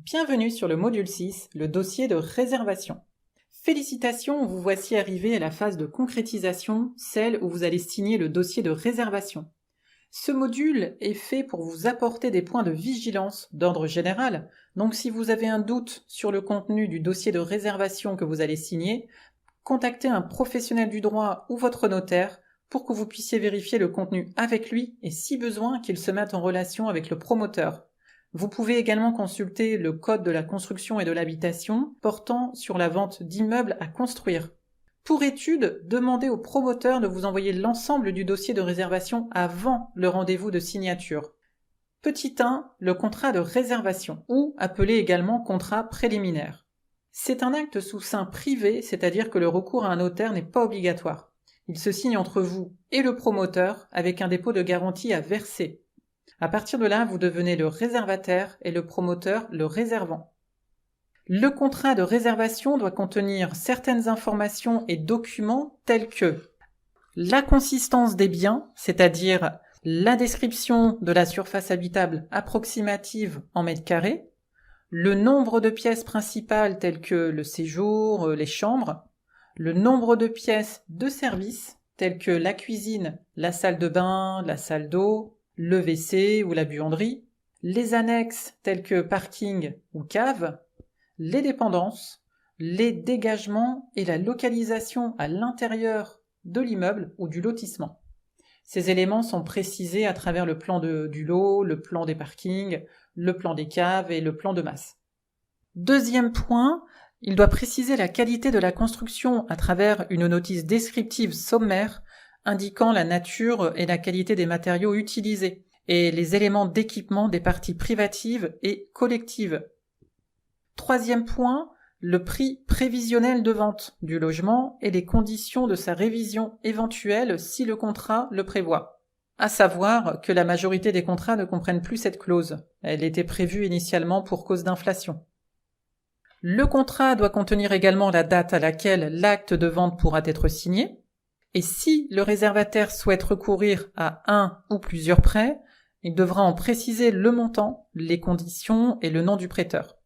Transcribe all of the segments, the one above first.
Bienvenue sur le module 6, le dossier de réservation. Félicitations, vous voici arrivé à la phase de concrétisation, celle où vous allez signer le dossier de réservation. Ce module est fait pour vous apporter des points de vigilance d'ordre général, donc si vous avez un doute sur le contenu du dossier de réservation que vous allez signer, contactez un professionnel du droit ou votre notaire pour que vous puissiez vérifier le contenu avec lui et si besoin qu'il se mette en relation avec le promoteur. Vous pouvez également consulter le Code de la construction et de l'habitation portant sur la vente d'immeubles à construire. Pour étude, demandez au promoteur de vous envoyer l'ensemble du dossier de réservation avant le rendez-vous de signature. Petit 1, le contrat de réservation, ou appelé également contrat préliminaire. C'est un acte sous seing privé, c'est-à-dire que le recours à un notaire n'est pas obligatoire. Il se signe entre vous et le promoteur avec un dépôt de garantie à verser. À partir de là, vous devenez le réservataire et le promoteur le réservant. Le contrat de réservation doit contenir certaines informations et documents tels que la consistance des biens, c'est-à-dire la description de la surface habitable approximative en mètres carrés, le nombre de pièces principales telles que le séjour, les chambres, le nombre de pièces de service telles que la cuisine, la salle de bain, la salle d'eau, le WC ou la buanderie, les annexes telles que parking ou cave, les dépendances, les dégagements et la localisation à l'intérieur de l'immeuble ou du lotissement. Ces éléments sont précisés à travers le plan du lot, le plan des parkings, le plan des caves et le plan de masse. Deuxième point, il doit préciser la qualité de la construction à travers une notice descriptive sommaire indiquant la nature et la qualité des matériaux utilisés et les éléments d'équipement des parties privatives et collectives. Troisième point, le prix prévisionnel de vente du logement et les conditions de sa révision éventuelle si le contrat le prévoit. À savoir que la majorité des contrats ne comprennent plus cette clause. Elle était prévue initialement pour cause d'inflation. Le contrat doit contenir également la date à laquelle l'acte de vente pourra être signé. Et si le réservataire souhaite recourir à un ou plusieurs prêts, il devra en préciser le montant, les conditions et le nom du prêteur.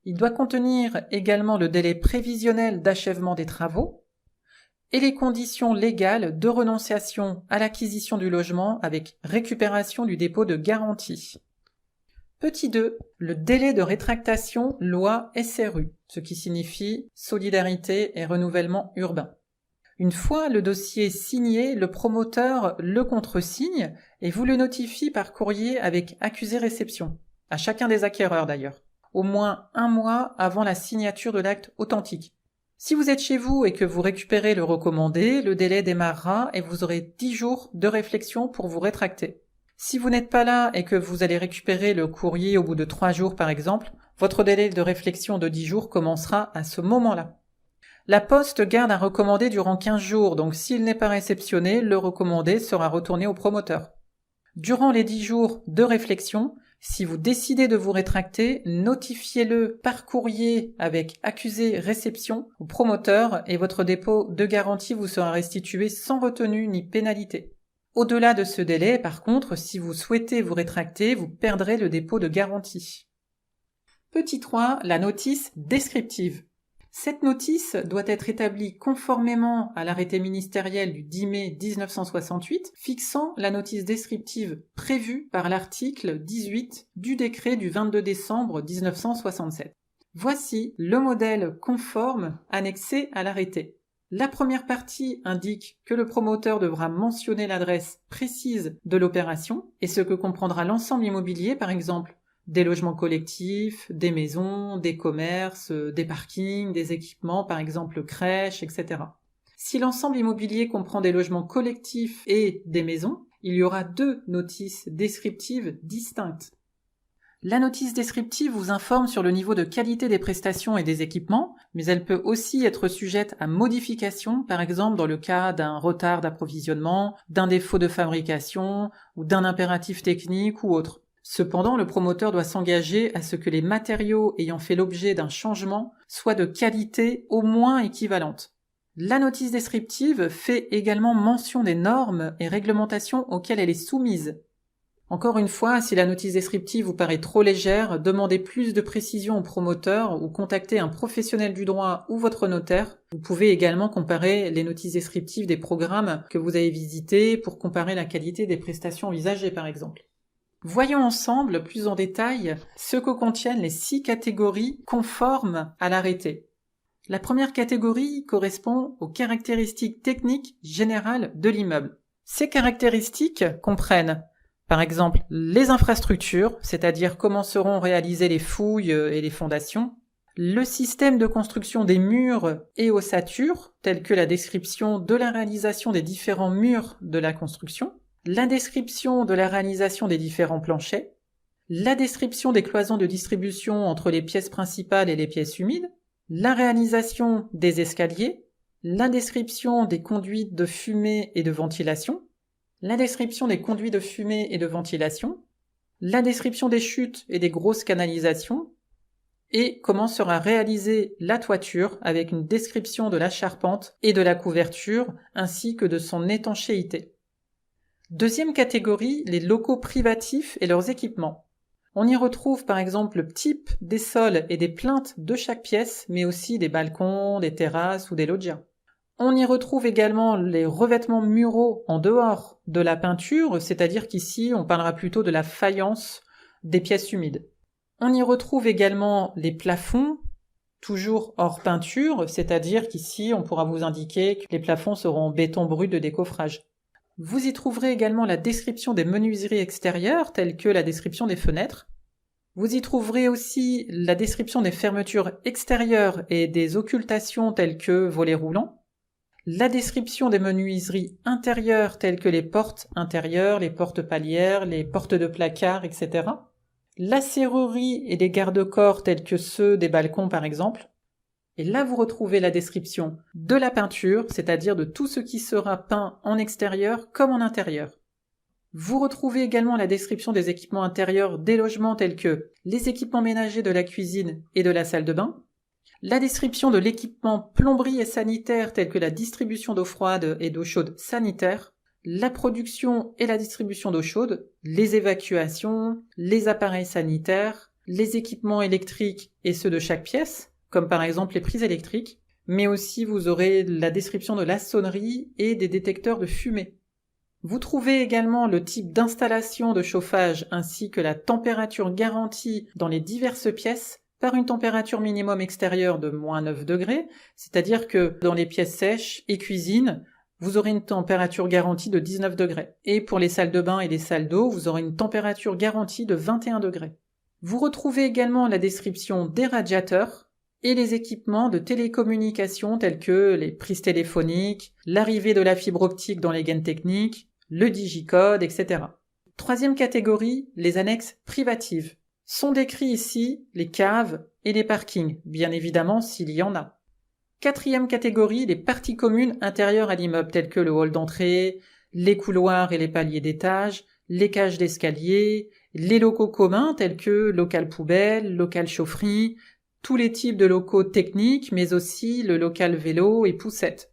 Il doit contenir également le délai prévisionnel d'achèvement des travaux et les conditions légales de renonciation à l'acquisition du logement avec récupération du dépôt de garantie. Petit 2, le délai de rétractation loi SRU, ce qui signifie solidarité et renouvellement urbain. Une fois le dossier signé, le promoteur le contresigne et vous le notifie par courrier avec accusé-réception, à chacun des acquéreurs d'ailleurs, au moins 1 mois avant la signature de l'acte authentique. Si vous êtes chez vous et que vous récupérez le recommandé, le délai démarrera et vous aurez 10 jours de réflexion pour vous rétracter. Si vous n'êtes pas là et que vous allez récupérer le courrier au bout de 3 jours par exemple, votre délai de réflexion de 10 jours commencera à ce moment-là. La Poste garde un recommandé durant 15 jours, donc s'il n'est pas réceptionné, le recommandé sera retourné au promoteur. Durant les 10 jours de réflexion, si vous décidez de vous rétracter, notifiez-le par courrier avec accusé-réception au promoteur et votre dépôt de garantie vous sera restitué sans retenue ni pénalité. Au-delà de ce délai, par contre, si vous souhaitez vous rétracter, vous perdrez le dépôt de garantie. Petit 3, la notice descriptive. Cette notice doit être établie conformément à l'arrêté ministériel du 10 mai 1968 fixant la notice descriptive prévue par l'article 18 du décret du 22 décembre 1967. Voici le modèle conforme annexé à l'arrêté. La première partie indique que le promoteur devra mentionner l'adresse précise de l'opération et ce que comprendra l'ensemble immobilier, par exemple des logements collectifs, des maisons, des commerces, des parkings, des équipements, par exemple crèches, etc. Si l'ensemble immobilier comprend des logements collectifs et des maisons, il y aura 2 notices descriptives distinctes. La notice descriptive vous informe sur le niveau de qualité des prestations et des équipements, mais elle peut aussi être sujette à modification, par exemple dans le cas d'un retard d'approvisionnement, d'un défaut de fabrication ou d'un impératif technique ou autre. Cependant, le promoteur doit s'engager à ce que les matériaux ayant fait l'objet d'un changement soient de qualité au moins équivalente. La notice descriptive fait également mention des normes et réglementations auxquelles elle est soumise. Encore une fois, si la notice descriptive vous paraît trop légère, demandez plus de précision au promoteur ou contactez un professionnel du droit ou votre notaire. Vous pouvez également comparer les notices descriptives des programmes que vous avez visités pour comparer la qualité des prestations envisagées par exemple. Voyons ensemble plus en détail ce que contiennent les 6 catégories conformes à l'arrêté. La première catégorie correspond aux caractéristiques techniques générales de l'immeuble. Ces caractéristiques comprennent par exemple, les infrastructures, c'est-à-dire comment seront réalisées les fouilles et les fondations, le système de construction des murs et ossatures, telles que la description de la réalisation des différents murs de la construction, la description de la réalisation des différents planchers, la description des cloisons de distribution entre les pièces principales et les pièces humides, la réalisation des escaliers, la description des conduites de fumée et de ventilation, la description des conduits de fumée et de ventilation, la description des chutes et des grosses canalisations, et comment sera réalisée la toiture avec une description de la charpente et de la couverture ainsi que de son étanchéité. Deuxième catégorie, les locaux privatifs et leurs équipements. On y retrouve par exemple le type des sols et des plinthes de chaque pièce, mais aussi des balcons, des terrasses ou des loggias. On y retrouve également les revêtements muraux en dehors de la peinture, c'est-à-dire qu'ici on parlera plutôt de la faïence des pièces humides. On y retrouve également les plafonds, toujours hors peinture, c'est-à-dire qu'ici on pourra vous indiquer que les plafonds seront en béton brut de décoffrage. Vous y trouverez également la description des menuiseries extérieures, telles que la description des fenêtres. Vous y trouverez aussi la description des fermetures extérieures et des occultations telles que volets roulants. La description des menuiseries intérieures telles que les portes intérieures, les portes palières, les portes de placard, etc. La serrurerie et les garde-corps tels que ceux des balcons par exemple. Et là vous retrouvez la description de la peinture, c'est-à-dire de tout ce qui sera peint en extérieur comme en intérieur. Vous retrouvez également la description des équipements intérieurs des logements tels que les équipements ménagers de la cuisine et de la salle de bain, la description de l'équipement plomberie et sanitaire tel que la distribution d'eau froide et d'eau chaude sanitaire, la production et la distribution d'eau chaude, les évacuations, les appareils sanitaires, les équipements électriques et ceux de chaque pièce, comme par exemple les prises électriques, mais aussi vous aurez la description de la sonnerie et des détecteurs de fumée. Vous trouvez également le type d'installation de chauffage ainsi que la température garantie dans les diverses pièces par une température minimum extérieure de -9 degrés, c'est-à-dire que dans les pièces sèches et cuisine, vous aurez une température garantie de 19 degrés. Et pour les salles de bain et les salles d'eau, vous aurez une température garantie de 21 degrés. Vous retrouvez également la description des radiateurs et les équipements de télécommunication tels que les prises téléphoniques, l'arrivée de la fibre optique dans les gaines techniques, le digicode, etc. Troisième catégorie, les annexes privatives. Sont décrits ici les caves et les parkings, bien évidemment s'il y en a. Quatrième catégorie, les parties communes intérieures à l'immeuble, telles que le hall d'entrée, les couloirs et les paliers d'étage, les cages d'escalier, les locaux communs tels que local poubelle, local chaufferie, tous les types de locaux techniques, mais aussi le local vélo et poussette.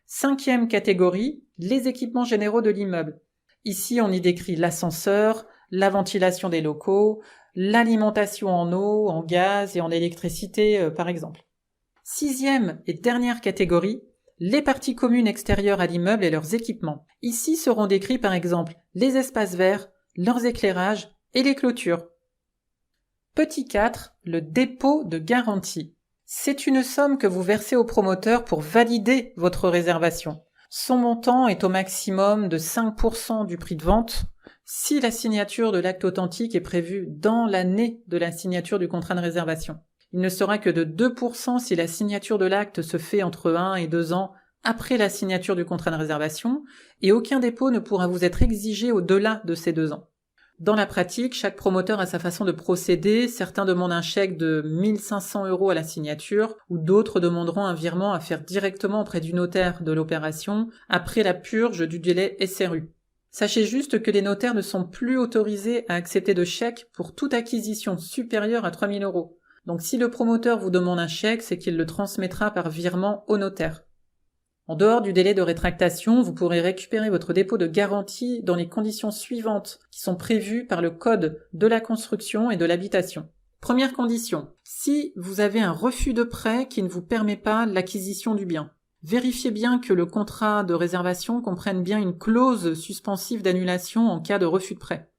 Cinquième catégorie, les équipements généraux de l'immeuble. Ici, on y décrit l'ascenseur, la ventilation des locaux, l'alimentation en eau, en gaz et en électricité, par exemple. Sixième et dernière catégorie, les parties communes extérieures à l'immeuble et leurs équipements. Ici seront décrits par exemple les espaces verts, leurs éclairages et les clôtures. Petit 4, le dépôt de garantie. C'est une somme que vous versez au promoteur pour valider votre réservation. Son montant est au maximum de 5% du prix de vente si la signature de l'acte authentique est prévue dans l'année de la signature du contrat de réservation. Il ne sera que de 2% si la signature de l'acte se fait entre 1 et 2 ans après la signature du contrat de réservation, et aucun dépôt ne pourra vous être exigé au-delà de ces 2 ans. Dans la pratique, chaque promoteur a sa façon de procéder. Certains demandent un chèque de 1 500 € à la signature, ou d'autres demanderont un virement à faire directement auprès du notaire de l'opération après la purge du délai SRU. Sachez juste que les notaires ne sont plus autorisés à accepter de chèques pour toute acquisition supérieure à 3 000 €. Donc si le promoteur vous demande un chèque, c'est qu'il le transmettra par virement au notaire. En dehors du délai de rétractation, vous pourrez récupérer votre dépôt de garantie dans les conditions suivantes qui sont prévues par le Code de la construction et de l'habitation. Première condition, si vous avez un refus de prêt qui ne vous permet pas l'acquisition du bien. Vérifiez bien que le contrat de réservation comprenne bien une clause suspensive d'annulation en cas de refus de prêt.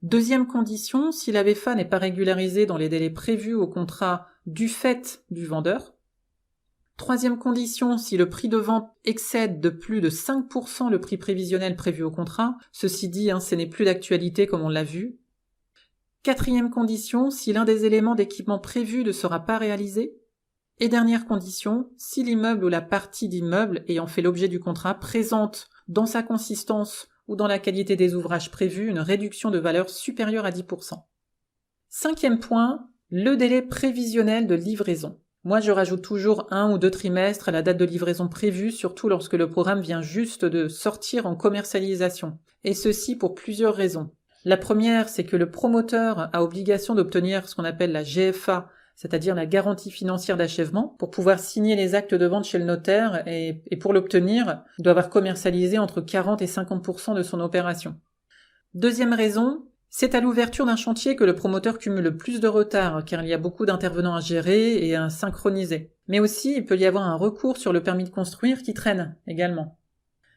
Deuxième condition, si la VFA n'est pas régularisée dans les délais prévus au contrat du fait du vendeur. Troisième condition, si le prix de vente excède de plus de 5% le prix prévisionnel prévu au contrat, ceci dit, ce n'est plus d'actualité comme on l'a vu. Quatrième condition, si l'un des éléments d'équipement prévus ne sera pas réalisé. Et dernière condition, si l'immeuble ou la partie d'immeuble ayant fait l'objet du contrat présente dans sa consistance ou dans la qualité des ouvrages prévus une réduction de valeur supérieure à 10%. Cinquième point, le délai prévisionnel de livraison. Moi, je rajoute toujours 1 ou 2 trimestres à la date de livraison prévue, surtout lorsque le programme vient juste de sortir en commercialisation. Et ceci pour plusieurs raisons. La première, c'est que le promoteur a obligation d'obtenir ce qu'on appelle la GFA, c'est-à-dire la garantie financière d'achèvement, pour pouvoir signer les actes de vente chez le notaire et pour l'obtenir, il doit avoir commercialisé entre 40 et 50% de son opération. Deuxième raison, c'est à l'ouverture d'un chantier que le promoteur cumule le plus de retard, car il y a beaucoup d'intervenants à gérer et à synchroniser. Mais aussi, il peut y avoir un recours sur le permis de construire qui traîne également.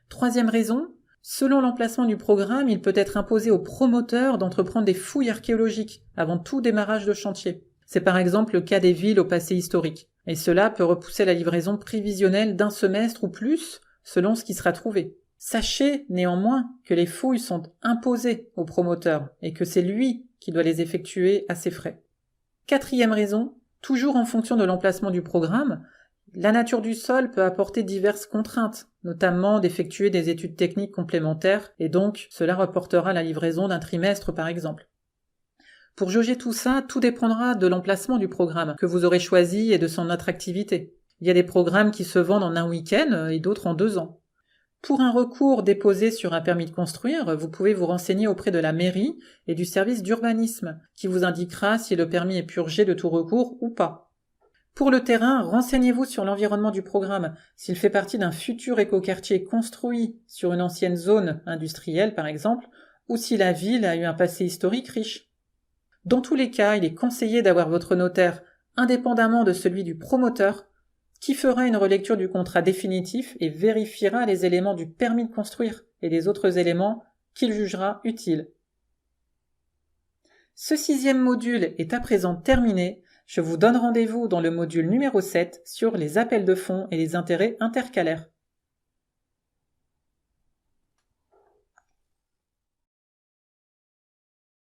Troisième raison, selon l'emplacement du programme, il peut être imposé au promoteur d'entreprendre des fouilles archéologiques avant tout démarrage de chantier. C'est par exemple le cas des villes au passé historique. Et cela peut repousser la livraison prévisionnelle d'un semestre ou plus, selon ce qui sera trouvé. Sachez néanmoins que les fouilles sont imposées au promoteur et que c'est lui qui doit les effectuer à ses frais. Quatrième raison, toujours en fonction de l'emplacement du programme, la nature du sol peut apporter diverses contraintes, notamment d'effectuer des études techniques complémentaires et donc cela reportera la livraison d'un trimestre par exemple. Pour jauger tout ça, tout dépendra de l'emplacement du programme que vous aurez choisi et de son attractivité. Il y a des programmes qui se vendent en un week-end et d'autres en 2 ans. Pour un recours déposé sur un permis de construire, vous pouvez vous renseigner auprès de la mairie et du service d'urbanisme qui vous indiquera si le permis est purgé de tout recours ou pas. Pour le terrain, renseignez-vous sur l'environnement du programme, s'il fait partie d'un futur écoquartier construit sur une ancienne zone industrielle par exemple, ou si la ville a eu un passé historique riche. Dans tous les cas, il est conseillé d'avoir votre notaire indépendamment de celui du promoteur qui fera une relecture du contrat définitif et vérifiera les éléments du permis de construire et les autres éléments qu'il jugera utiles. Ce 6e module est à présent terminé. Je vous donne rendez-vous dans le module numéro 7 sur les appels de fonds et les intérêts intercalaires.